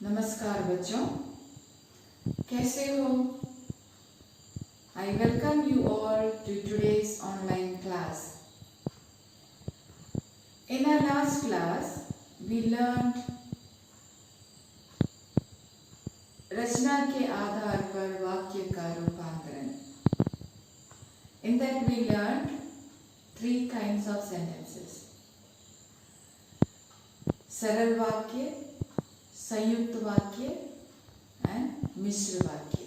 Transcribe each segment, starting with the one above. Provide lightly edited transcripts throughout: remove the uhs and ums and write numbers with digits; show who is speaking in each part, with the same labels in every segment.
Speaker 1: नमस्कार बच्चों, कैसे हो? I welcome you all to today's online class. In our last class, we learned रचना के आधार पर वाक्य का रूपांतरण. In that we learned 3 kinds of sentences. सरल वाक्य, संयुक्त वाक्य and मिश्र वाक्य.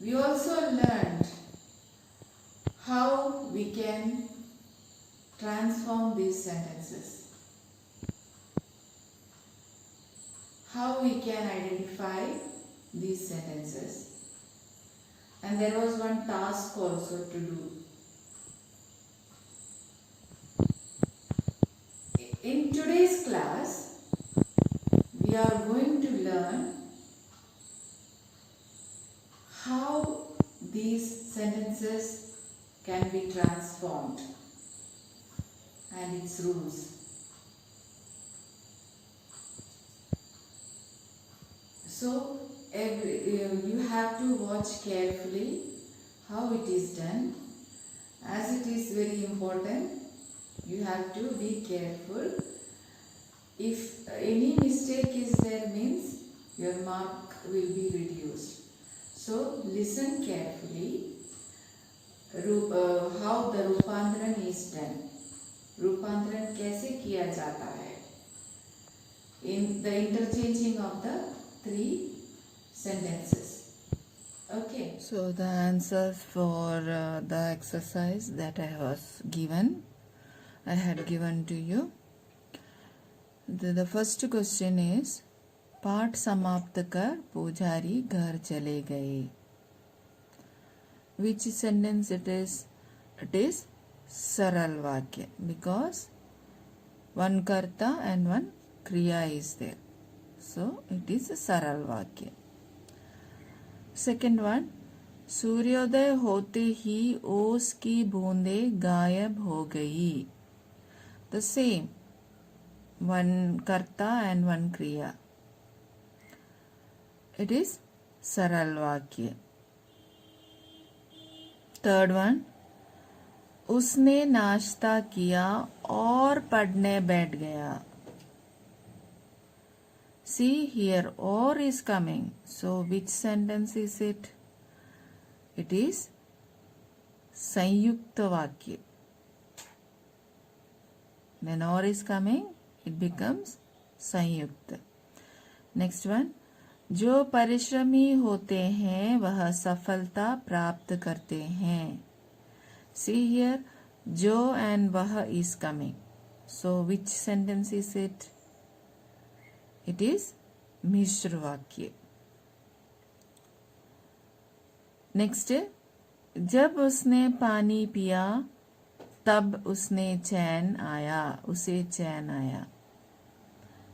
Speaker 1: We also learned how we can transform these sentences, how we can identify these sentences, and there was one task also to do. In today's class, we are going to learn how these sentences can be transformed and its rules. So you have to watch carefully how it is done. As it is very important, you have to be careful. If any mistake is there, means your mark will be reduced. So listen carefully how the रूपांतरण is done. रूपांतरण कैसे किया जाता है in the interchanging of the 3 sentences. Okay. So the answers for the exercise that I had given to you. The first question is, पाठ समाप्त कर पुजारी घर चले गए. Which sentence it is? It is सरल वाक्य, because one कर्ता and one क्रिया is there. So it is a सरल वाक्य. Second one, सूर्योदय होते ही ओस की बूंदें गायब हो गई. The same, one कर्ता and one क्रिया. It is सरल वाक्य. Third one, उसने नाश्ता किया और पढ़ने बैठ गया. See here, or is coming. So which sentence is it? It is संयुक्त वाक्य. When or is coming, it becomes संयुक्त. Next one, जो परिश्रमी होते हैं वह सफलता प्राप्त करते हैं. See here, जो and वह is coming. So which sentence is it? It is मिश्र वाक्य. Next, जब उसने पानी पिया तब उसे चैन आया.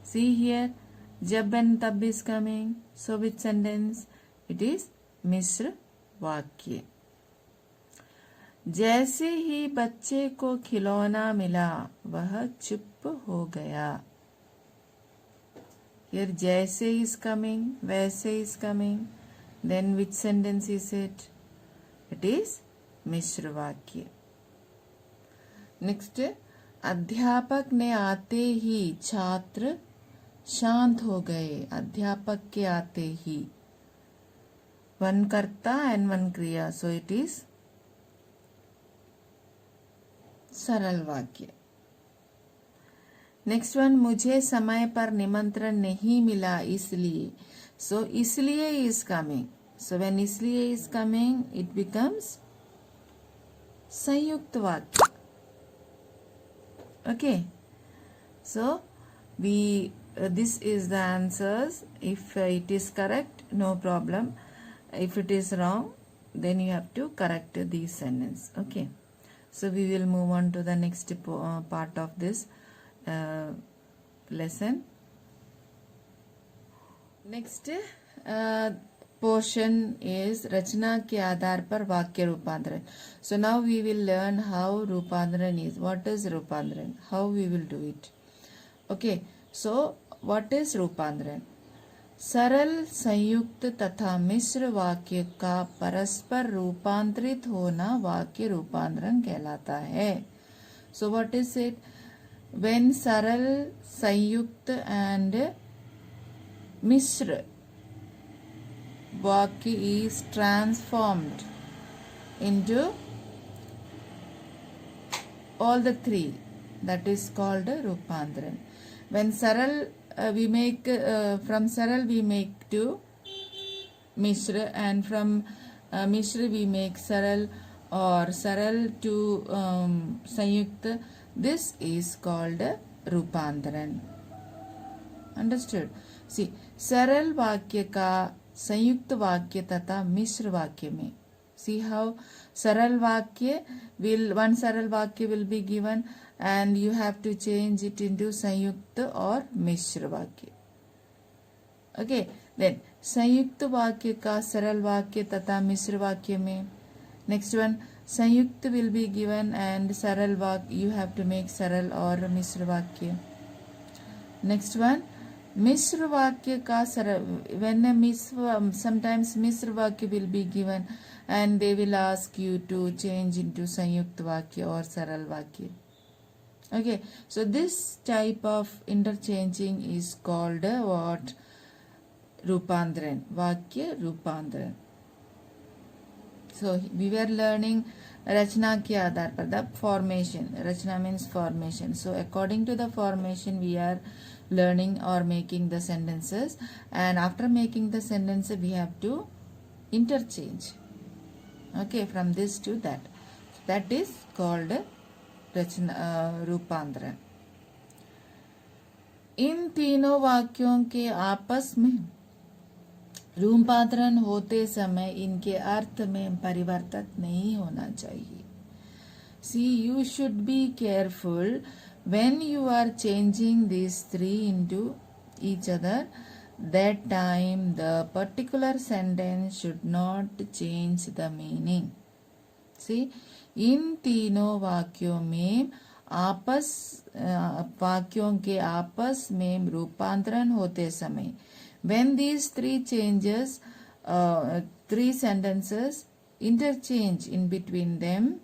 Speaker 1: See here, जब and तब is coming. So which sentence? It is मिश्र वाक्य. जैसे ही बच्चे को खिलौना मिला वह चुप हो गया. Here जैसे is coming, वैसे is coming. Then which sentence is it? It is मिश्र वाक्य. Next, अध्यापक ने आते ही छात्र शांत हो गए. अध्यापक के आते ही. One कर्ता and one क्रिया. So it is सरल वाक्य. नेक्स्ट वन, मुझे समय पर निमंत्रण नहीं मिला इसलिए. सो इसलिए इज कमिंग. सो व्हेन इसलिए इज कमिंग, इट बिकम्स संयुक्त वाक्य. Okay, so we this is the answers. If it is correct, no problem. If it is wrong, then you have to correct these sentences. Okay, so we will move on to the next part of this lesson. Next portion is रचना के आधार पर वाक्य रूपांतरण. So now we will learn how रूपांतरण is. What is रूपांतरण? How we will do it? Okay, so what is रूपांतरण? सरल संयुक्त तथा मिश्र वाक्य का परस्पर रूपांतरित होना वाक्य रूपांतरण कहलाता है. So what is it? When सरल संयुक्त एंड मिश्र वाक्य is transformed into all the three, that is called रूपांतरण. When saral we make from saral we make to mishra, and from mishra we make saral, or saral to sanyukta. This is called रूपांतरण. Understood? See, सरल वाक्य का संयुक्त वाक्य तथा मिश्र वाक्य में, see how सरल वाक्य will, one सरल वाक्य will be given and you have to change it into संयुक्त और मिश्र वाक्य. Okay, then संयुक्त वाक्य का सरल वाक्य तथा मिश्र वाक्य में, next one संयुक्त will be given and सरल वाक्य you have to make सरल और मिश्र वाक्य. Next one मिश्र वाक्य का सरल, when a मिश्र, sometimes मिश्र वाक्य will be given and they will ask you to change into संयुक्त वाक्य और सरल वाक्य. Okay, so this type of interchanging is called what? रूपांतरण, वाक्य रूपांतरण. So we were learning रचना के आधार पर, the formation. Rachna means formation. So according to the formation we are learning or making the sentences, and after making the sentences we have to interchange. Okay, from this to that. That is called रचना रूपांतरण. इन तीनों वाक्यों के आपस में रूपांतरण होते समय इनके अर्थ में परिवर्तन नहीं होना चाहिए. See, you should be careful when you are changing these three into each other. That time the particular sentence should not change the meaning. See, इन तीनों वाक्यों में वाक्यों के आपस में रूपांतरण होते समय, when these three changes, three sentences interchange in between them,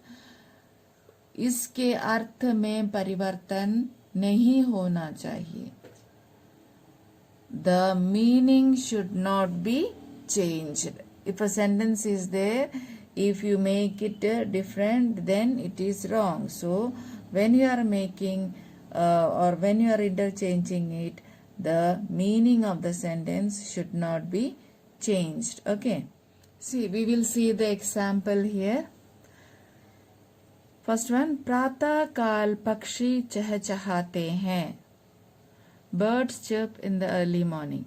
Speaker 1: इसके अर्थ में परिवर्तन नहीं होना चाहिए. The meaning should not be changed. If a sentence is there, if you make it different, then it is wrong. So when you are making or when you are interchanging it, the meaning of the sentence should not be changed. Okay, see, we will see the example here. First one, प्रातः काल पक्षी चहचहाते हैं. Birds chirp in the early morning.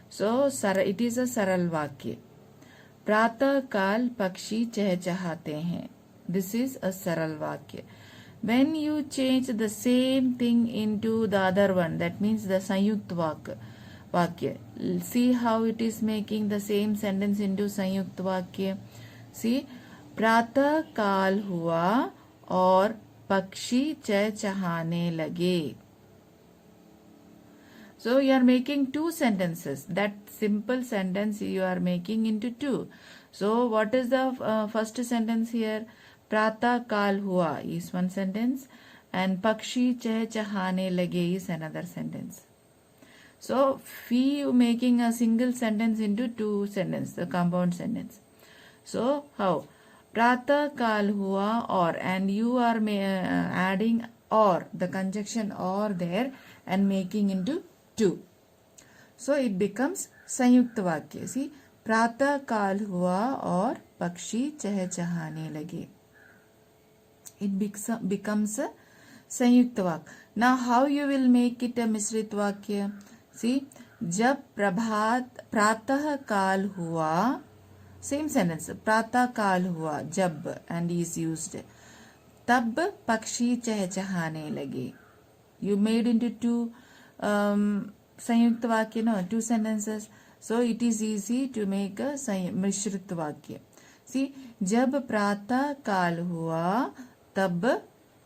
Speaker 1: So it is a सरल वाक्य. प्रातः काल पक्षी चहचहाते हैं. This is a सरल वाक्य. When you change the same thing into the other one, that means the संयुक्त वाक्य. See how it is making the same sentence into संयुक्त वाक्य. See, प्रातः काल हुआ और पक्षी चहचहाने लगे. So you are making two sentences. That simple sentence you are making into two. So what is the first sentence here? प्रातः काल हुआ is one sentence and पक्षी चहचहाने लगे is another sentence. So we making a single sentence into two sentences, the compound sentence. So how? प्रातः काल हुआ और, and you are adding or, the conjunction or there and making into two. So it becomes संयुक्त वाक्य. See, प्रातः काल हुआ और पक्षी चहचहाने लगे. It becomes a संयुक्त वाक्य. Now how you will make it a मिश्रित वाक्य? See, जब प्रातः काल हुआ, same sentence, प्रातः काल हुआ, जब and is used, तब पक्षी चहचहाने लगे. You made into two संयुक्त वाक्य, no, two sentences. So it is easy to make a मिश्रित वाक्य. See, जब प्रातः काल हुआ तब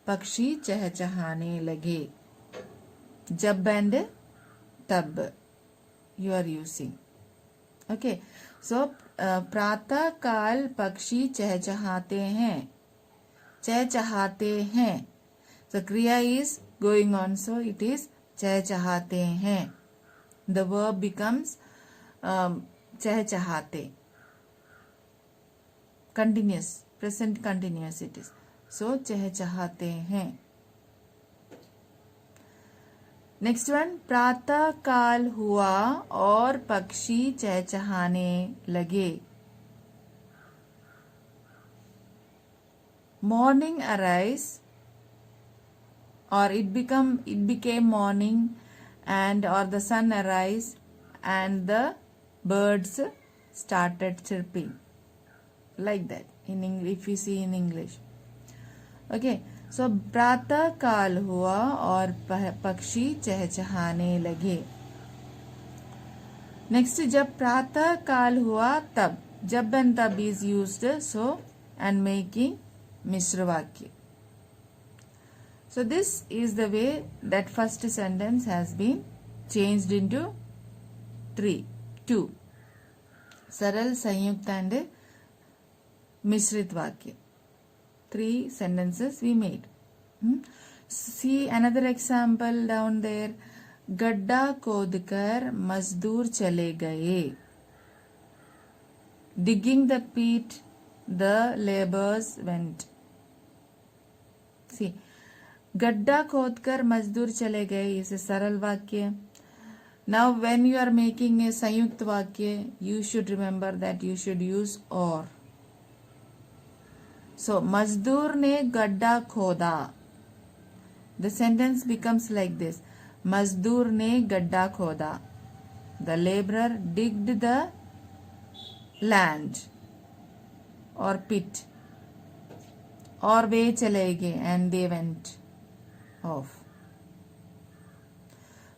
Speaker 1: पक्षी चहचहाने लगे. जब and तब you are using. Okay, so प्रातः काल पक्षी चहचहाते हैं. चहचहाते हैं. So kriya is going on, so it is चहचहाते हैं. The verb becomes चहचहाते. Continuous, present continuous it is. So चहचहाते हैं. नेक्स्ट वन, प्रातः काल हुआ और पक्षी चहचहाने लगे. मॉर्निंग अराइज और it became morning and or the sun arise and the birds started chirping like that in English, if you see in English. Okay, so प्रातः काल हुआ और पक्षी चहचहाने लगे. नेक्स्ट, जब प्रातः काल हुआ तब, जब एंड तब is used so and making मिश्र वाक्य. So this is the way that first sentence has been changed into two सरल, संयुक्त and मिश्रित वाक्य. 3 sentences we made. See another example down there. गड्ढा खोदकर मजदूर चले गए. Digging the pit, the laborers went. See, गड्ढा खोदकर मजदूर चले गए is a सरल वाक्य. Now when you are making a संयुक्त वाक्य, you should remember that you should use or. So मजदूर ने गड्ढा खोदा. The sentence becomes like this. मजदूर ने गड्ढा खोदा. The laborer digged the land or pit. और वे चले गए and they went off.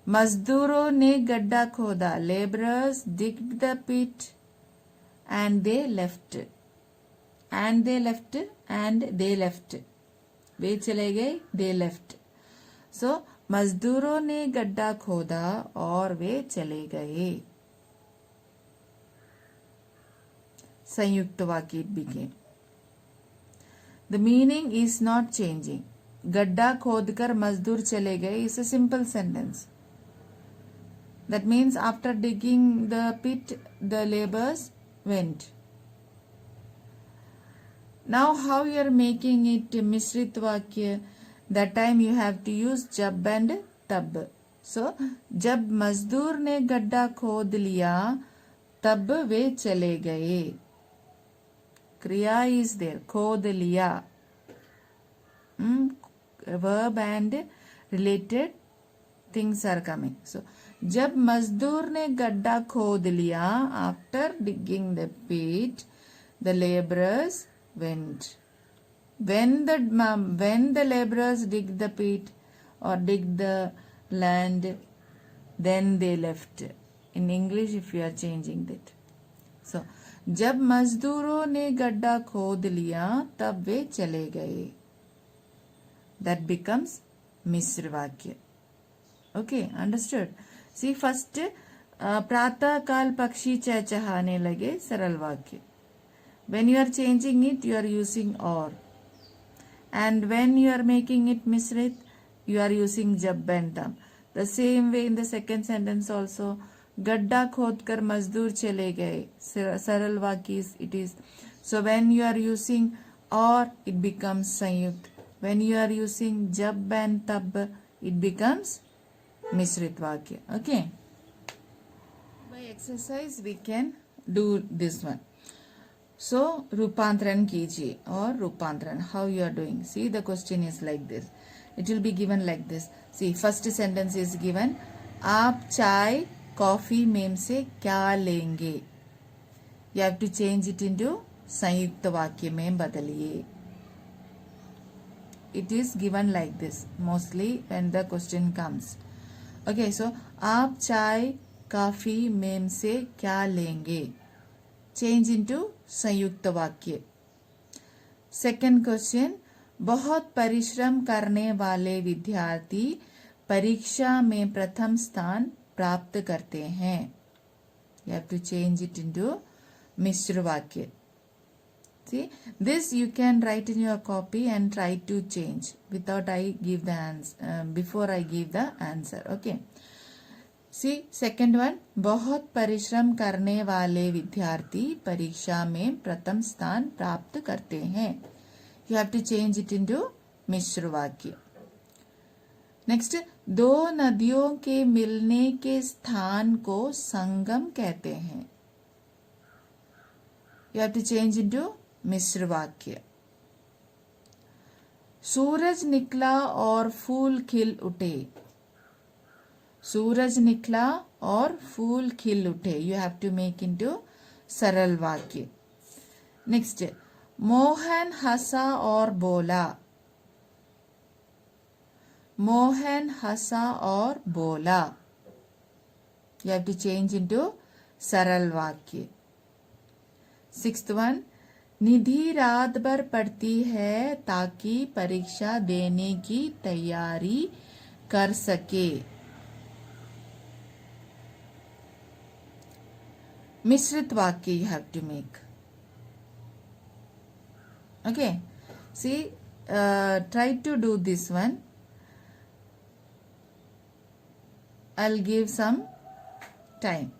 Speaker 1: मजदूरों ने गड्ढा खोदा. Laborers digged the pit and they left. And they left. वे चले गए, they left. So मजदूरों ने गड्ढा खोदा और वे चले गए. संयुक्त वाक्य it became. The meaning is not changing. गड्ढा खोदकर मजदूर चले गए is a simple sentence. That means after digging the pit, the laborers went. Now how you are making it मिश्रित वाक्य? That time you have to use जब and तब. So जब मजदूर ने गड्ढा खोद लिया तब वे चले गए. क्रिया is there. खोद लिया. Verb and related things are coming. So जब मजदूर ने गड्ढा खोद लिया, after digging the pit, the laborers went. When the laborers dig the pit or dig the land, then they left. In English, if you are changing that. So, जब मजदूरों ने गड्ढा खोद लिया, तब वे चले गए. That becomes मिश्र वाक्य. Okay, understood? See, first, प्रातः काल पक्षी चहचहाने लगे, सरल वाक्य. When you are changing it, you are using or. And when you are making it misrit, you are using jab and tam. The same way in the second sentence also, गड्ढा खोदकर मजदूर चले गए. सरल वाक्य it is. So when you are using or, it becomes संयुक्त. When you are using jab and tab, it becomes misrit वाक्य. Okay. By exercise, we can do this one. So रूपांतरण कीजिए और रूपांतरण. How you are doing? See, the question is like this. It will be given like this. See, first sentence is given. आप चाय coffee में से क्या लेंगे? You have to change it into संयुक्त वाक्य में बदलिए. It is given like this mostly when the question comes. Okay, so आप चाय कॉफी में से क्या लेंगे? Change into संयुक्त वाक्य. Second question, बहुत परिश्रम करने वाले विद्यार्थी परीक्षा में प्रथम स्थान प्राप्त करते हैं. You have to change it into Mishra Vakya. See, this you can write in your copy and try to change without I give the answer, before I give the answer. Okay. See, second one, बहुत परिश्रम करने वाले विद्यार्थी परीक्षा में प्रथम स्थान प्राप्त करते हैं. You have to change it into मिश्र वाक्य. नेक्स्ट, दो नदियों के मिलने के स्थान को संगम कहते हैं. You have to change into मिश्र वाक्य. सूरज निकला और फूल खिल उठे. सूरज निकला और फूल खिल उठे. You have to make into सरल वाक्य. नेक्स्ट, मोहन हंसा और बोला. मोहन हंसा और बोला. You have to change into सरल वाक्य. सिक्स्थ वन, निधि रात भर पढ़ती है ताकि परीक्षा देने की तैयारी कर सके. मिश्रित वाक्य you have to make. Okay, see, try to do this one. I'll give some time.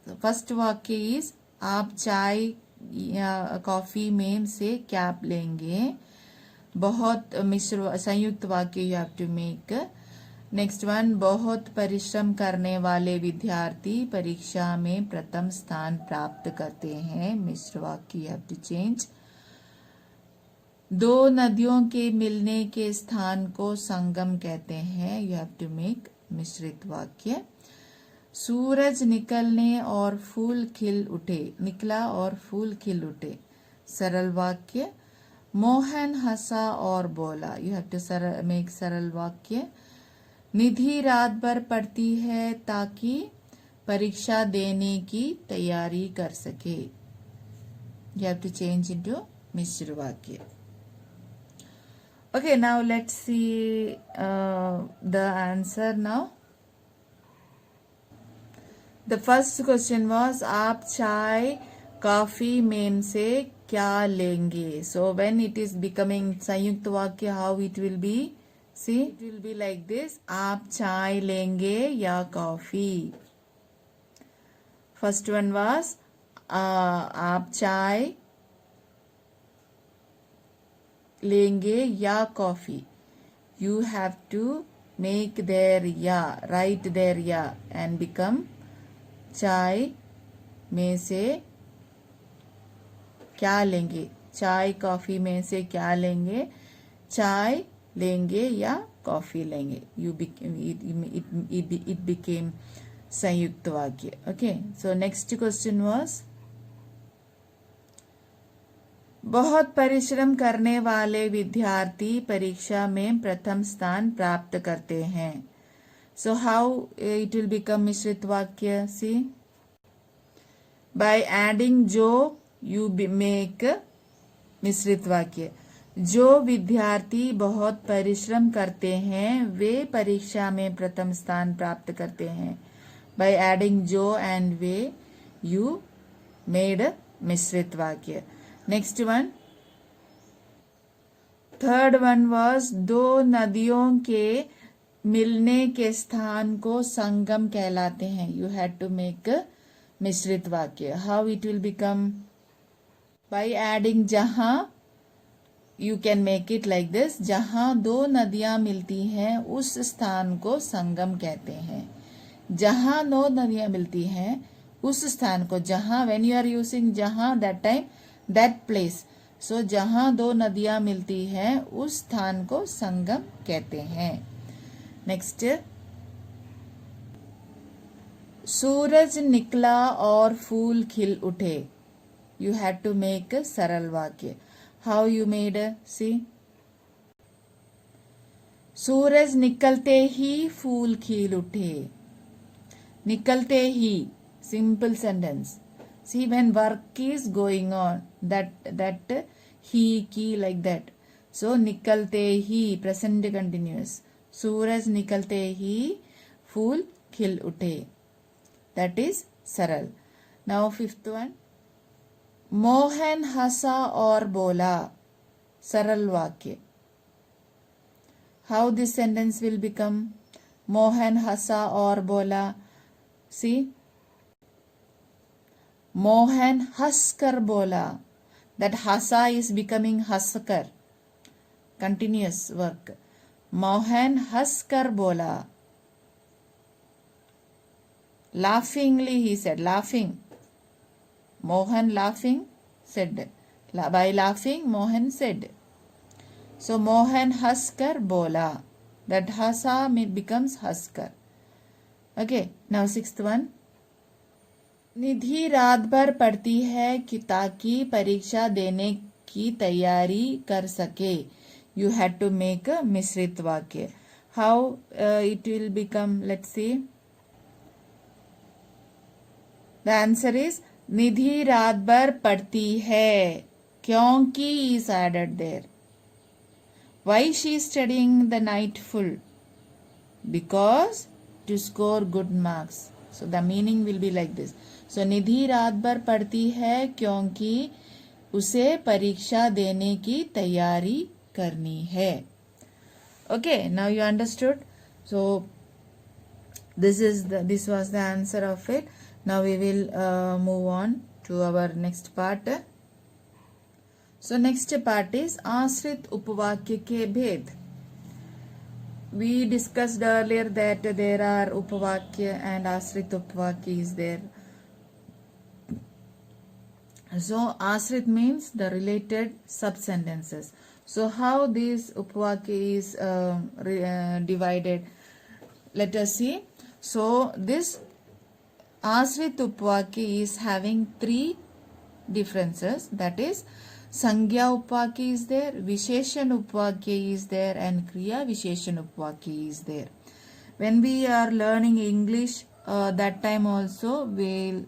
Speaker 1: The first वाक्य is, आप चाय या कॉफी में से क्या लेंगे. बहुत मिश्र संयुक्त वाक्य you have to make. Next one, बहुत परिश्रम करने वाले विद्यार्थी परीक्षा में प्रथम स्थान प्राप्त करते हैं. मिश्र वाक्य you have to change. दो नदियों के मिलने के स्थान को संगम कहते हैं. You have to make मिश्रित वाक्य. सूरज निकलने और फूल खिल उठे. निकला और फूल खिल उठे. सरल वाक्य. मोहन हंसा और बोला. You have to make सरल वाक्य. निधि रात भर पढ़ती है ताकि परीक्षा देने की तैयारी कर सके. You have to change into मिश्र वाक्य. Okay, now let's see the answer now. The first question was, आप चाय कॉफी में से क्या लेंगे. So when it is becoming संयुक्त वाक्य, how it will be? See, it will be like this. आप चाय लेंगे या कॉफी. First one was, आप चाय लेंगे या coffee. You have to make there ya, write there ya and become चाय में से क्या लेंगे. चाय कॉफी में से क्या लेंगे. चाय लेंगे या कॉफी लेंगे. It became संयुक्त वाक्य. Okay, so next question was, बहुत परिश्रम करने वाले विद्यार्थी परीक्षा में प्रथम स्थान प्राप्त करते हैं. So how it will become मिश्रित वाक्य. See, by adding जो you make मिश्रित वाक्य. जो विद्यार्थी बहुत परिश्रम करते हैं वे परीक्षा में प्रथम स्थान प्राप्त करते हैं. By adding जो and वे, you made मिश्रित वाक्य. Next one, third one was, दो नदियों के मिलने के स्थान को संगम कहलाते हैं. You had to make मिश्रित वाक्य. How it will become? By adding जहां, you can make it like this. जहां दो नदियां मिलती हैं उस स्थान को संगम कहते हैं. जहां दो नदियां मिलती हैं उस स्थान को, जहां, when you are using जहां, that time, that place. So जहां दो नदियां मिलती हैं उस स्थान को संगम कहते हैं. नेक्स्ट, सूरज निकला और फूल खिल उठे. You had to make सरल वाक्य. How you made? See, सूरज निकलते ही फूल खिल उठे. निकलते ही, simple sentence. See, when work is going on, that he, ki, like that. So निकलते ही, present continuous. सूरज निकलते ही फूल खिल उठे. That is सरल. Now fifth one. मोहन हंसा और बोला. सरल वाक्य. How this sentence will become? Mohan हंसा और बोला. See, मोहन हंसकर बोला. That hasa is becoming haskar. Continuous work. Mohan हंसकर बोला. Laughingly he said. Laughing. Mohan laughing said. By laughing Mohan said. So Mohan हंसकर बोला. That hasa becomes हंसकर. Okay. Now sixth one. निधि रात भर पढ़ती है कि ताकि परीक्षा देने की तैयारी कर सके. You had to make a मिश्रित वाक्य. How it will become? Let's see. The answer is निधि रात भर पढ़ती है. क्योंकि is added there. Why she is studying the night full? Because to score good marks. So the meaning will be like this. So निधि रात भर पढ़ती है क्योंकि उसे परीक्षा देने की तैयारी करनी है. Okay, now you understood. So this was the answer of it. Now we will move on to our next part. So next part is आश्रित उपवाक्य के भेद. We discussed earlier that there are upavakya and आश्रित उपवाक्य is there. So आश्रित means the related sub-sentences. So how this upavakya is divided? Let us see. So this आश्रित उपवाक्य is having three differences. That is, संज्ञा उपवाक्य is there, विशेषण उपवाक्य is there, and क्रिया विशेषण उपवाक्य is there. When we are learning English, that time also we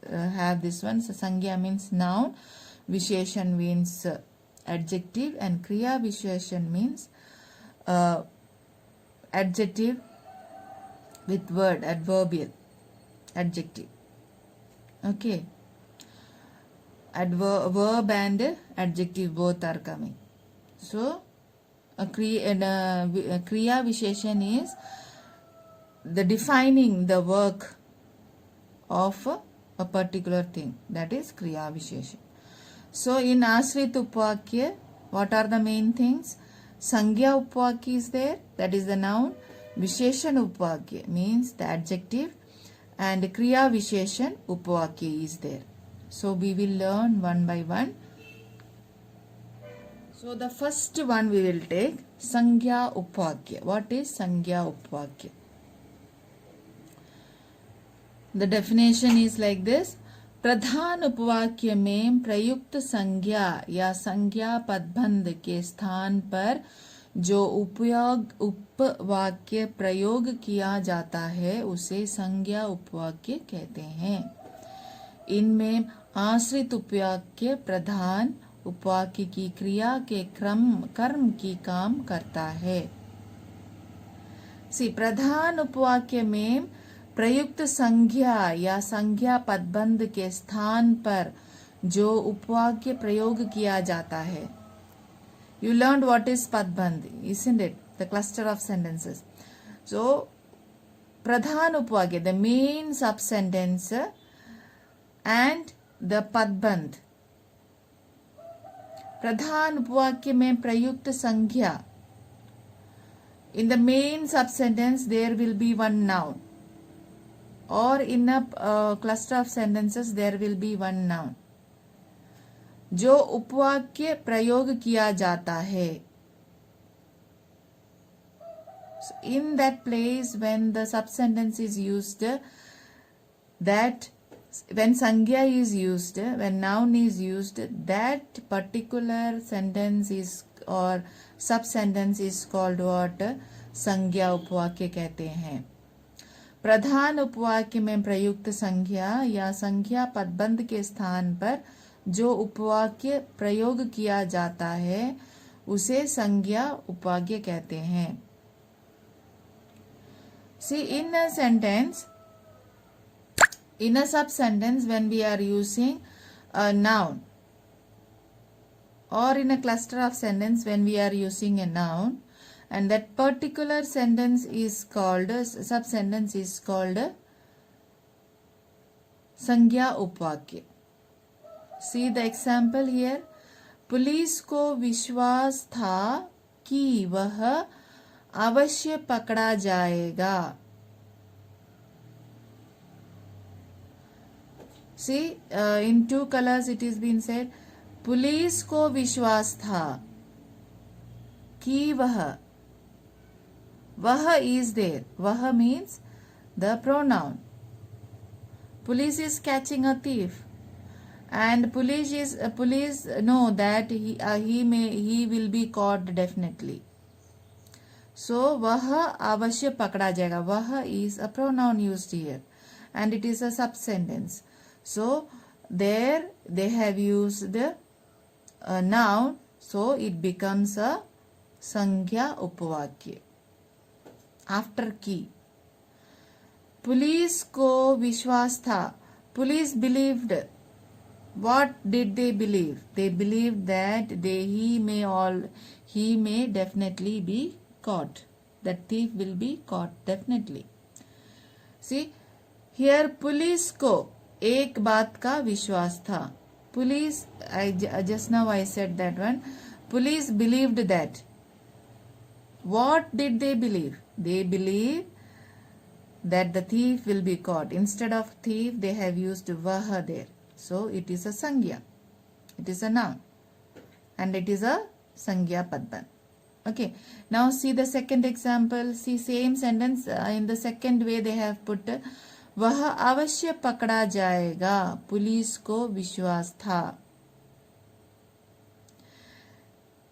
Speaker 1: have this one. So संज्ञा means noun, विशेषण means adjective, and क्रिया विशेषण means adjective with word, adverbial adjective. Okay, verb and adjective both are coming. So kriya visheshan is the defining the work of a particular thing. That is kriya visheshan. So in ashrit upvakya, what are the main things? Sangya upvakya is there, that is the noun. Visheshan upvakya means the adjective, and kriya visheshan upvakya is there. So we will learn one by one. So the first one we will take Sangya Upvakya. What is Sangya Upvakya? The definition is like this. प्रधान उपवाक्य में प्रयुक्त संज्ञा या संज्ञा पदबंध के स्थान पर जो उपवाक्य प्रयोग किया जाता है उसे संज्ञा उपवाक्य कहते हैं. इनमें आश्रित उपवाक्य प्रधान उपवाक्य की क्रिया के कर्म की काम करता है. प्रधान उपवाक्य में प्रयुक्त संज्ञा या संज्ञा पदबंध के स्थान पर जो उपवाक्य प्रयोग किया जाता है. You learned what is padbandh, isn't it? The cluster of sentences. So pradhan upvakya, the main sub-sentence, and the padbandh. Pradhan upvakya में प्रयुक्त संज्ञा. In the main sub-sentence there will be one noun, or in a cluster of sentences there will be one noun. जो उपवाक्य प्रयोग किया जाता है. So in that place when the sub-sentence is used, that when sangya is used, when noun is used, that particular sentence is or sub-sentence is called what? संज्ञा उपवाक्य कहते हैं. प्रधान उपवाक्य में प्रयुक्त संज्ञा या संज्ञा पदबंध के स्थान पर जो उपवाक्य प्रयोग किया जाता है उसे संज्ञा उपवाक्य कहते हैं. See, in a sentence, in a sub sentence, when we are using a noun, or in a cluster of sentence when we are using a noun, and that particular sentence is called, sub sentence is called संज्ञा उपवाक्य. See the example here. Police को विश्वास था कि वह अवश्य पकड़ा जाएगा. See, in two colors it is been said. Police को विश्वास था कि वह is there. वह means the pronoun. Police is catching a thief, and police know that he will be caught definitely. So वह अवश्य पकड़ा जाएगा. वह is a pronoun used here, and it is a sub sentence. So there they have used a noun, so it becomes a संज्ञा उपवाक्य. After की, police को विश्वास था. Police believed. What did they believe? They believed that he may definitely be caught. That thief will be caught definitely. See, here police को एक बात का विश्वास था. Police, just now I said that one. Police believed that. What did they believe? They believe that the thief will be caught. Instead of thief, they have used vaha there. So it is a sangya. It is a noun. And it is a sangya padban. Okay. Now see the second example. See same sentence. In the second way they have put वह अवश्य पकड़ा जाएगा. Police को विश्वास था.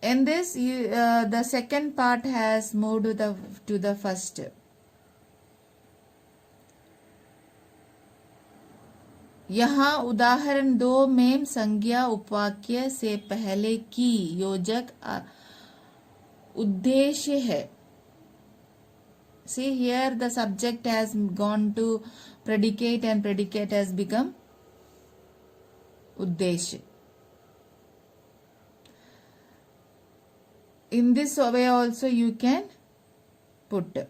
Speaker 1: In this, the second part has moved to the first. यहाँ उदाहरण 2 में संज्ञा उपवाक्य से पहले की योजक उद्देश्य है. See here the subject has gone to predicate and predicate has become उद्देश्य. In this way also you can put.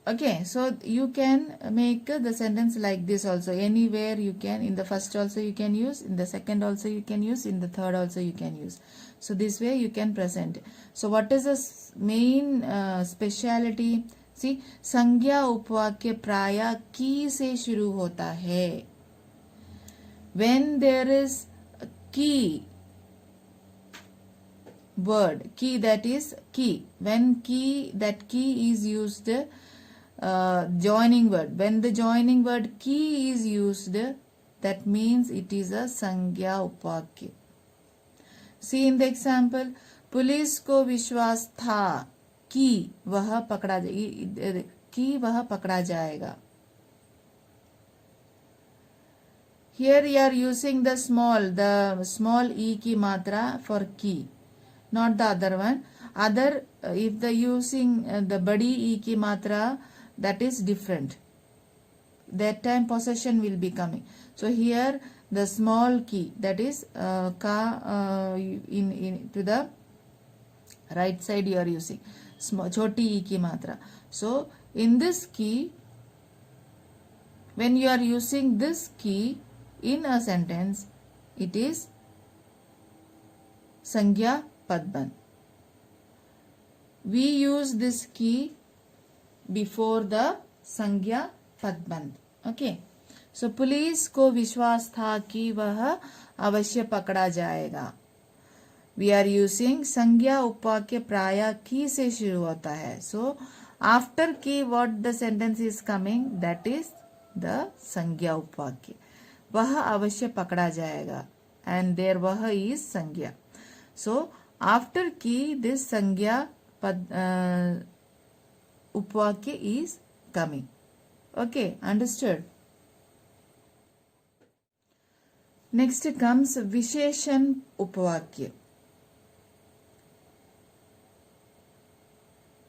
Speaker 1: Okay, so you can make the sentence like this also. Anywhere you can. In the first also you can use. In the second also you can use. In the third also you can use. So this way you can present. So what is the main speciality? See, संज्ञा उपवाक्य प्राय की से शुरू होता है. When there is key word, key, that is key. When that key is used, joining word. When the joining word key is used, that means it is a संज्ञा उपवाक्य. See in the example, police को विश्वास था कि वह पकड़ा जाएगा. Here you are using the small e की मात्रा for key, not the other one. Other, if the using the badi e की मात्रा, that is different. That time possession will be coming. So here the small key, that is in to the right side you are using small choti e की मात्रा. So in this key, when you are using this key in a sentence, it is संज्ञा padban. We use this key before the संज्ञा padban. Okay. So police को विश्वास था कि वह अवश्य पकड़ा जाएगा. We are using संज्ञा उपवाक्य प्राय की से शुरू होता है. So after की what the sentence is coming, that is the संज्ञा उपवाक्य. वह अवश्य पकड़ा जाएगा. And there वह is संज्ञा. So after की this संज्ञा उपवाक्य is coming. Okay, understood? Next comes विशेषण उपवाक्य.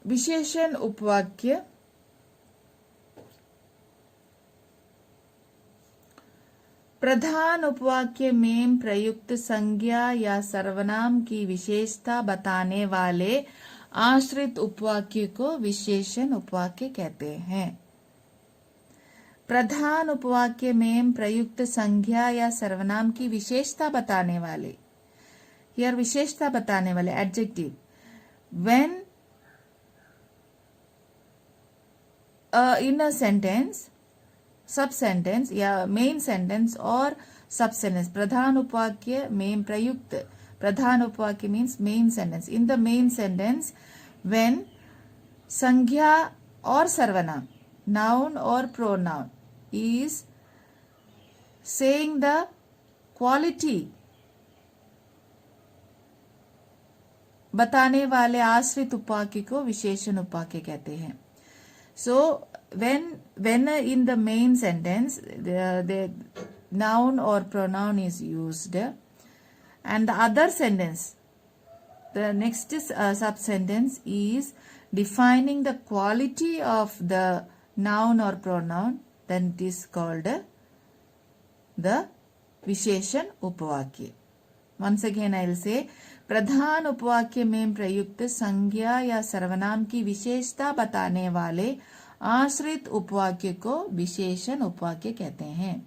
Speaker 1: विशेषण उपवाक्य प्रधान उपवाक्य में प्रयुक्त संज्ञा या सर्वनाम की विशेषता बताने वाले आश्रित उपवाक्य को विशेषण उपवाक्य कहते हैं। प्रधान उपवाक्य में प्रयुक्त संज्ञा या सर्वनाम की विशेषता बताने वाले, या विशेषता बताने वाले adjective, when in a sentence, sub sentence या मेन सेंटेंस और सब सेंटेंस। प्रधान उपवाक्य में प्रयुक्त, प्रधान उपवाक्य means main sentence. In the main sentence when संज्ञा और सर्वनाम, नाउन और pronoun is saying the quality बताने वाले आश्रित उपवाक्य को विशेषण उपवाक्य कहते हैं। So when in the main sentence the noun or pronoun is used, and the other sentence, the next sub sentence is defining the quality of the noun or pronoun, then it is called the विशेषण उपवाक्य. Once again I will say, प्रधान उपवाक्य में प्रयुक्त संज्ञा या सर्वनाम की विशेषता बताने वाले आश्रित उपवाक्य को विशेषण उपवाक्य कहते हैं.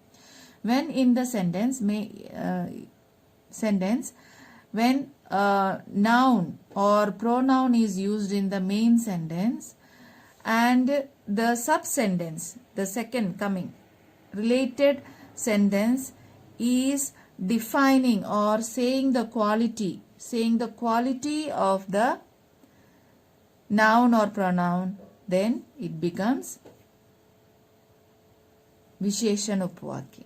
Speaker 1: When in the sentence when noun or pronoun is used in the main sentence and the sub sentence, the second coming related sentence is defining or saying the quality of the noun or pronoun, then it becomes विशेषण उपवाक्य.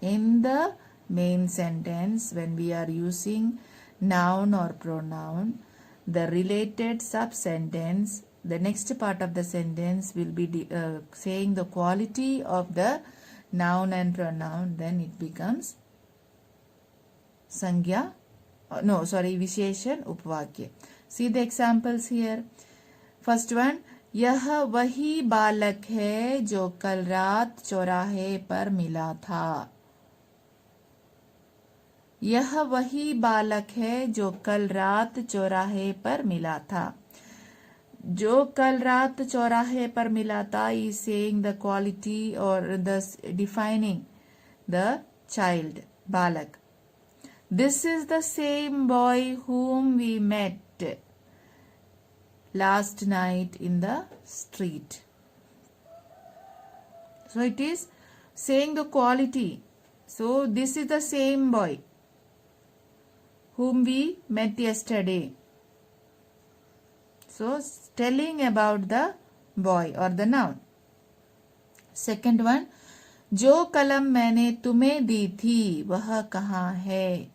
Speaker 1: In the main sentence, when we are using noun or pronoun, the related sub sentence, the next part of the sentence will be saying the quality of the noun and pronoun, then it becomes विशेषण उपवाक्य. See the examples here. First one, यह वही बालक है जो कल रात चौराहे पर मिला था. यह वही बालक है जो कल रात चौराहे पर मिला था. जो कल रात चौराहे पर मिला था is saying the quality or the defining the child, balak. This is the same boy whom we met last night in the street. So it is saying the quality. So this is the same boy whom we met yesterday. So telling about the boy or the noun. Second one, जो कलम मैंने तुम्हें दी थी वह कहाँ है.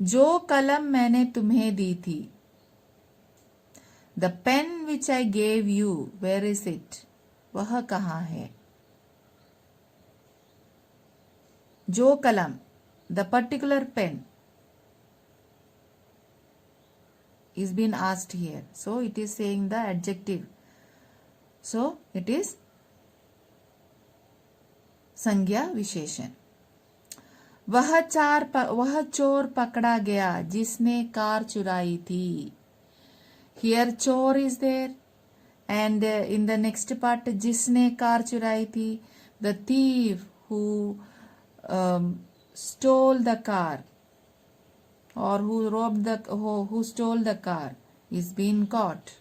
Speaker 1: जो कलम मैंने तुम्हें दी थी. The pen which I gave you, where is it? वह कहाँ है. जो कलम, the particular pen is been asked here. So it is saying the adjective. So it is संज्ञा विशेषण. वह चोर पकड़ा गया जिसने कार चुराई थी. Here चोर is there and in the next part जिसने कार चुराई थी, the thief who stole the car or who stole the car is being caught.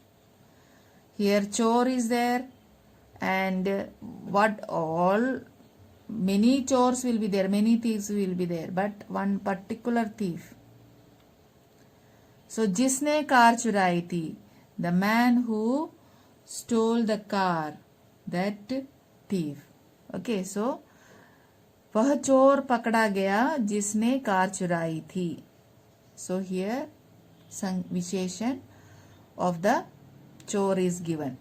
Speaker 1: Here chor is there and many chores will be there, many thieves will be there, but one particular thief. So जिसने car चुराई थी, the man who stole the car, that thief. Okay, so वह चोर पकड़ा गया जिसने car चुराई थी. So here विशेषण of the चोर is given.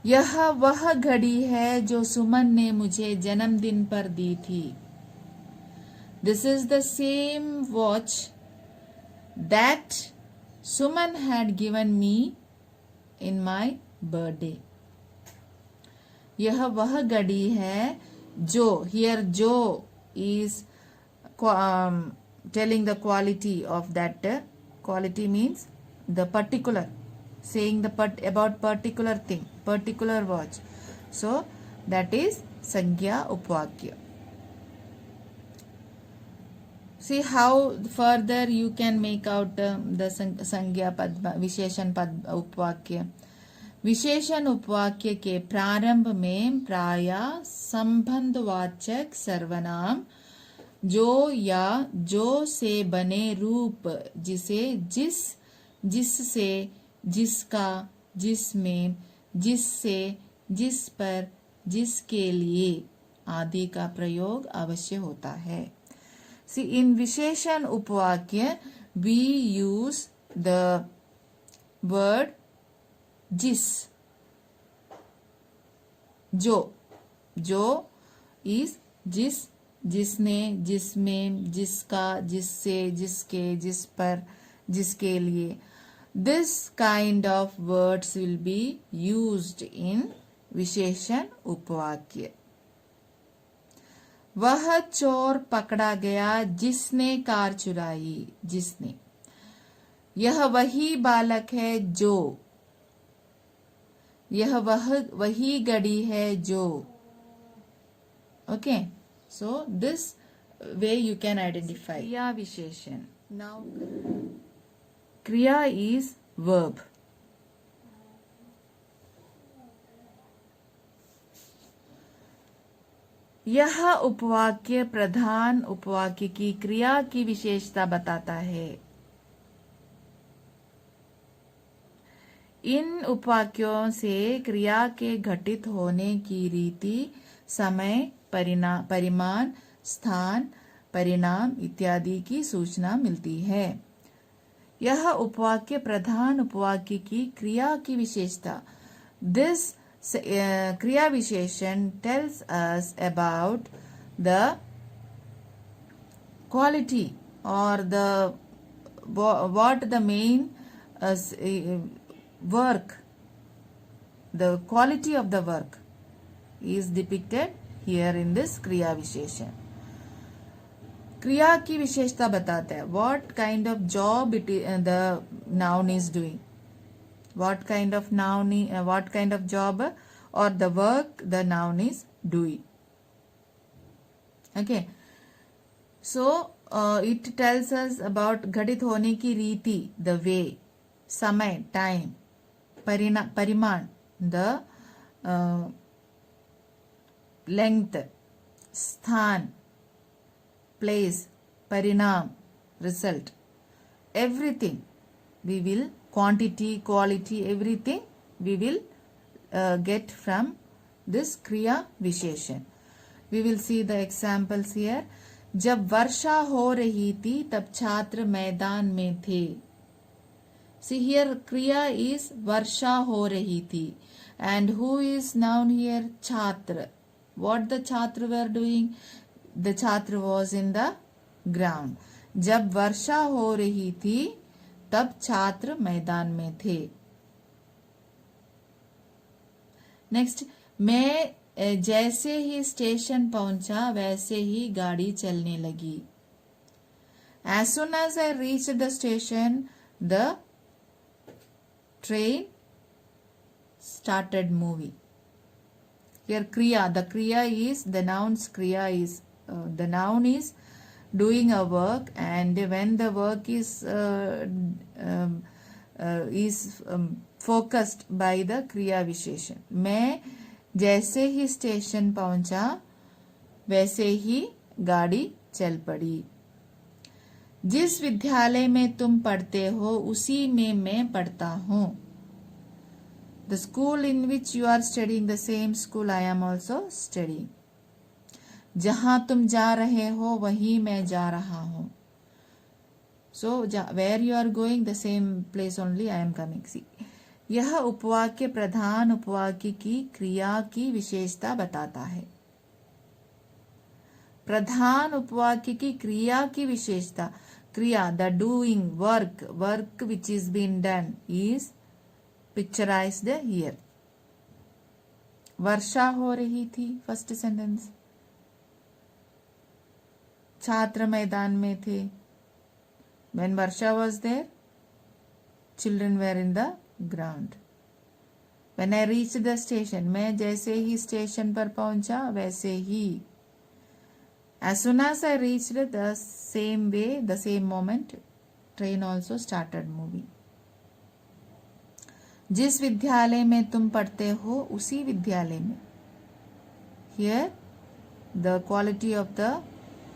Speaker 1: यह वह घड़ी है जो सुमन ने मुझे जन्मदिन पर दी थी. This is the same watch that Suman had given me in my birthday. यह वह घड़ी है जो, here जो is telling the quality of that. Quality means the particular, saying the about particular thing, particular watch. So that is Sangya Upvakya. See how further you can make out the Sangya Padma, Visheshan Pad Upvakya. विशेषण उपवाक्य के प्रारंभ में प्राय संबंधवाचक सर्वनाम जो या जो से बने रूप, जिसे, जिस, जिससे, जिसका, जिसमें, जिससे, जिस पर, जिसके लिए आदि का प्रयोग अवश्य होता है. See, in विशेषण उपवाक्य we use the word जिस, जो is जिस, जिसने, जिसमें, जिसका, जिससे, जिसके, जिस पर, जिसके लिए. This kind of words will be used in विशेषण उपवाक्य. वह चोर पकड़ा गया जिसने कार चुराई, जिसने. यह वही बालक है जो, यह वही घड़ी है जो. Okay, so this way you can identify. Kriya Visheshan. Now, Kriya is verb. यह उपवाक्य प्रधान उपवाक्य की क्रिया की विशेषता बताता है. इन उपवाक्यों से क्रिया के घटित होने की रीति, समय, परिमाण, स्थान, परिणाम इत्यादि की सूचना मिलती है. यह उपवाक्य प्रधान उपवाक्य की क्रिया की विशेषता. दिस क्रिया विशेषण tells us about the quality or the what the main work, the quality of the work is depicted here in this क्रिया विशेषण. क्रिया की विशेषता बताता है. What kind of job the noun is doing, what kind of job or the work the noun is doing. Okay, so it tells us about घटित होने की रीति, the way, समय, time, परिमाण, the length, स्थान, place, परिणाम, result. Everything we will, quantity, quality, everything we will get from this क्रिया विशेषण. We will see the examples here. जब वर्षा हो रही थी तब छात्र मैदान में थे. See here क्रिया is वर्षा हो रही थी and who is noun here? छात्र. What the छात्र were doing? The छात्र was in the ground. जब वर्षा हो रही थी तब छात्र मैदान में थे. नेक्स्ट, मैं जैसे ही स्टेशन पहुंचा वैसे ही गाड़ी चलने लगी. As soon as I reached the station, the train started moving. Here kriya, the kriya is the noun's kriya is the noun is doing a work, and when the work is focused by the kriya विशेषण. मैं जैसे ही station पहुंचा वैसे ही गाड़ी चल पड़ी. जिस विद्यालय में तुम पढ़ते हो उसी में मैं पढ़ता हूँ. The school in which you are studying, the same school I am also studying. जहाँ तुम जा रहे हो वहीं मैं जा रहा हूँ. So where you are going, the same place only I am coming. See, यह उपवाक्य प्रधान उपवाक्य की क्रिया की विशेषता बताता है. प्रधान उपवाक्य की क्रिया की विशेषता. kriya, the doing, work which is being done is picturized here. वर्षा हो रही थी, फर्स्ट सेंटेंस. छात्र मैदान में थे. When Varsha was there, children were in the ground. When I reached the station, मैं जैसे ही स्टेशन पर पहुंचा वैसे ही. As soon as I reached the same way, the same moment, train also started moving. जिस विद्यालय में तुम पढ़ते हो उसी विद्यालय में. Here, the quality of the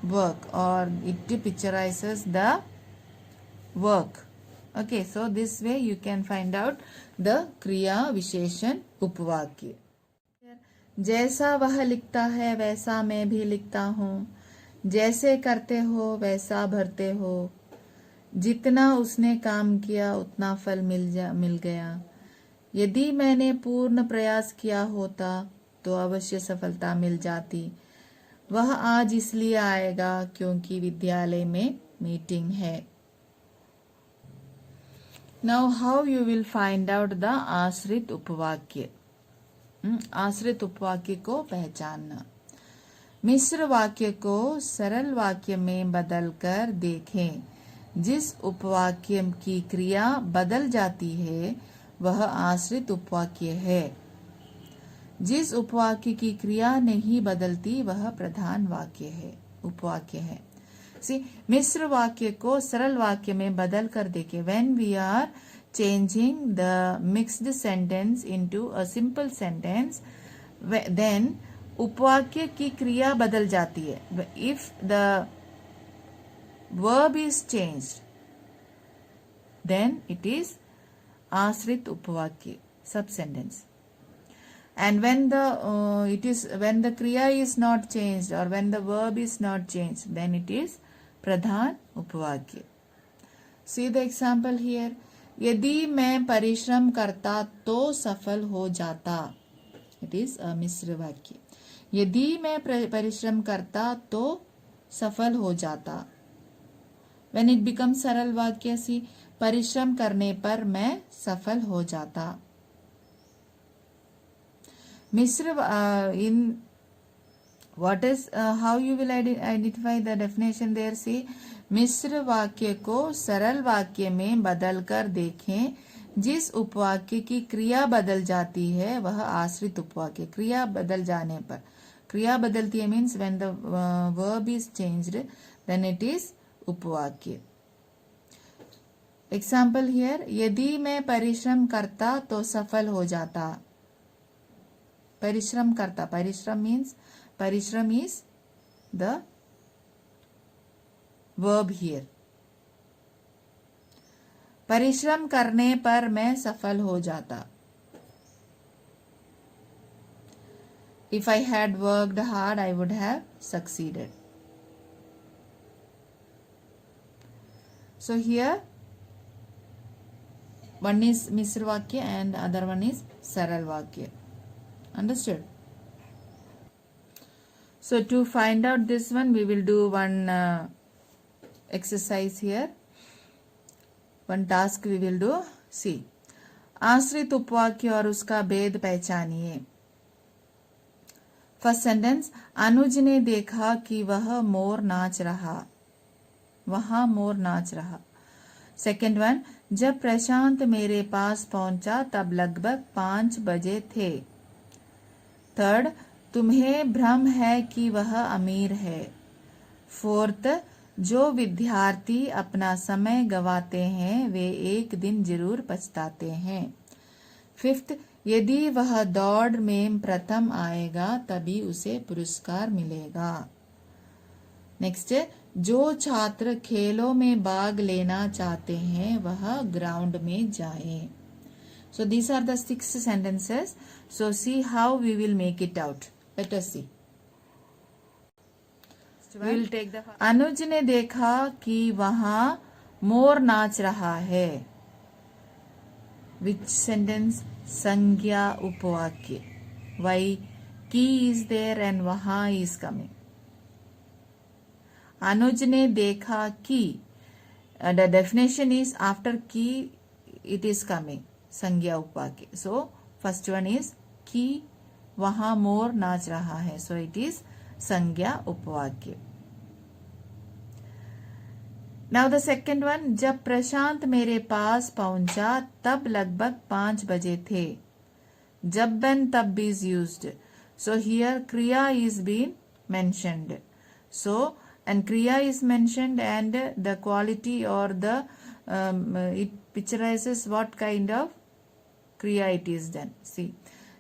Speaker 1: work, or it picturizes the work. Okay, so this way you can find out the kriya विशेषण उपवाक्य. जैसा वह लिखता है वैसा मैं भी लिखता हूँ. जैसे करते हो वैसा भरते हो. जितना उसने काम किया उतना फल मिल गया. यदि मैंने पूर्ण प्रयास किया होता तो अवश्य सफलता मिल जाती. वह आज इसलिए आएगा क्योंकि विद्यालय में मीटिंग है. Now how you will find out the आश्रित उपवाक्य. आश्रित उपवाक्य को पहचानना. मिश्र वाक्य को सरल वाक्य में बदलकर देखें. जिस उपवाक्य की क्रिया बदल जाती है वह आश्रित उपवाक्य है. जिस उपवाक्य की क्रिया नहीं बदलती वह प्रधान वाक्य है, उपवाक्य है. मिश्र वाक्य को सरल वाक्य में बदल कर देखें. When we are changing the mixed sentence into a simple sentence, then उपवाक्य की क्रिया बदल जाती है. If the verb is changed, then it is आश्रित उपवाक्य, sub sentence. And when the kriya is not changed or when the verb is not changed, then it is Pradhan उपवाक्य. See the example here. यदि मैं परिश्रम करता तो सफल हो जाता. It is a मिश्र वाक्य. यदि मैं परिश्रम करता तो सफल हो जाता. When it becomes सरल वाक्य, see, परिश्रम करने पर मैं सफल हो जाता. मिश्र in what is how you will identify the definition there. See, मिश्र वाक्य को सरल वाक्य में बदल कर देखें. जिस उपवाक्य की क्रिया बदल जाती है वह आश्रित उपवाक्य. क्रिया बदल जाने पर, क्रिया बदलती है means when the verb is changed, then it is उपवाक्य. Example here. यदि मैं परिश्रम करता तो सफल हो जाता. परिश्रम करता, परिश्रम means, परिश्रम is the verb here. परिश्रम करने पर मैं सफल हो जाता. If I had worked hard, I would have succeeded. So here, one is Misra Vakya and other one is Saral Vakya. Understood? So to find out this one, we will do one exercise here. One task we will do. See, आश्रित उपवाक्य और उसका भेद पहचानिए. First sentence. अनुज ने देखा कि वह मोर नाच रहा. वहां मोर नाच रहा. Second one. जब प्रशांत मेरे पास पहुंचा तब लगभग 5 बजे थे. थर्ड. तुम्हें भ्रम है कि वह अमीर है. फोर्थ. जो विद्यार्थी अपना समय गवाते हैं वे एक दिन जरूर पछताते हैं. फिफ्थ. यदि वह दौड़ में प्रथम आएगा तभी उसे पुरस्कार मिलेगा. नेक्स्ट. जो छात्र खेलों में भाग लेना चाहते हैं वह ग्राउंड में जाएं. So these are the 6 sentences. So see how we will make it out. Let us see. We will take the. अनुज ने देखा कि वहां मोर नाच रहा है. Which sentence? संज्ञा उपवाक्य. Why? की is there and वहां is coming. अनुज ने देखा कि The definition is after ki it is coming, संज्ञा उपवाक्य. So first one is कि वहां मोर नाच रहा है. So it is संज्ञा उपवाक्य. Now the second one, जब प्रशांत मेरे पास पहुंचा तब लगभग 5 बजे थे. जब and tab is used. So here kriya is being mentioned. So and kriya is mentioned and the quality or the it picturizes what kind of kriya it is done. See,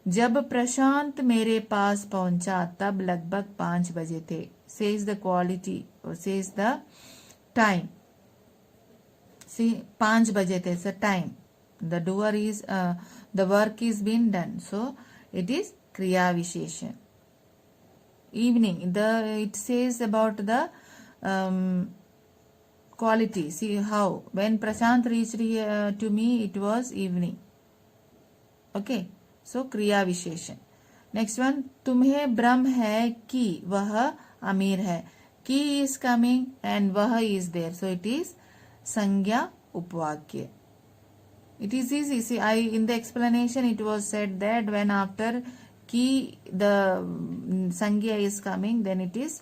Speaker 1: जब प्रशांत मेरे पास पहुंचा तब लगभग 5 बजे थे. Says the quality or says the time. See, 5 बजे थे, it's a time. The doer is the work is being done. So it is kriya visheshan. Evening, it says about the quality. See how when Prashant reached here to me, it was evening. Okay, so kriya visheshan. Next one, तुम्हें भ्रम है कि वह अमीर है. कि is coming and वह is there. So it is संज्ञा उपवाक्य. It is easy. See, in the explanation it was said that when after ki the संज्ञा is coming, then it is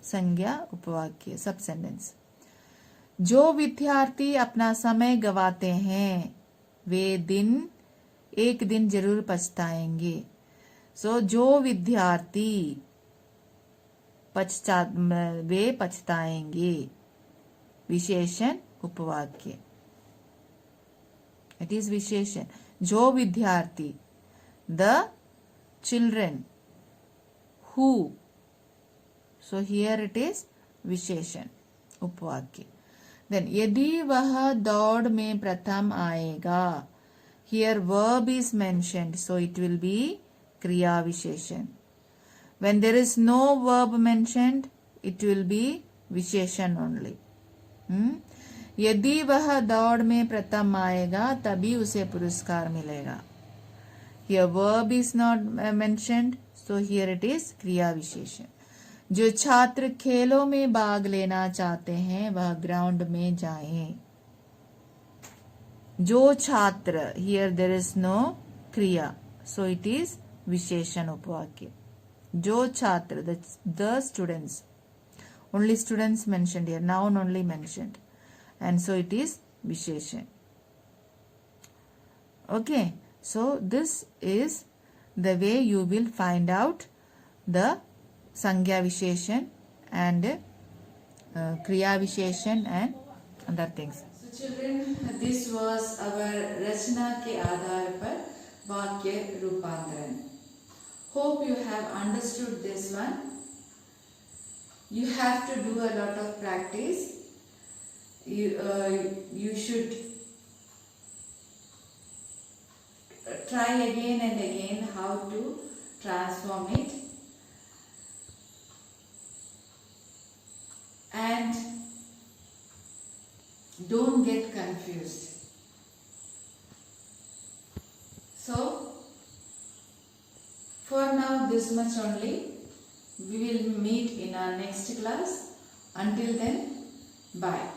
Speaker 1: संज्ञा उपवाक्य, sub sentence. जो विद्यार्थी अपना समय गवाते हैं वे एक दिन जरूर पछताएंगे. So जो विद्यार्थी वे पछताएंगे. विशेषण उपवाक्य. It is visheshan. जो विद्यार्थी, the children who. So here it is विशेषण उपवाक्य. Then यदि वह दौड़ में प्रथम आएगा. Here verb is mentioned, so it will be kriya visheshan. When there is no verb mentioned, it will be visheshan only. यदि वह दौड़ में प्रथम आएगा तभी उसे पुरस्कार मिलेगा. Here verb is not mentioned, so here it is क्रिया विशेषण. जो छात्र खेलों में भाग लेना चाहते हैं वह ग्राउंड में जाएं. जो छात्र, here there is no क्रिया, so it is विशेषण उपवाक्य. जो छात्र, the students, only students mentioned here, noun only mentioned. And so it is visheshan. Okay, so this is the way you will find out the संज्ञा visheshan and kriya visheshan and other things. So children, this was our रचना के आधार पर वाक्य रूपांतरण. Hope you have understood this one. You have to do a lot of practice. You should try again and again how to transform it, and don't get confused. So for now this much only. We will meet in our next class. Until then, bye.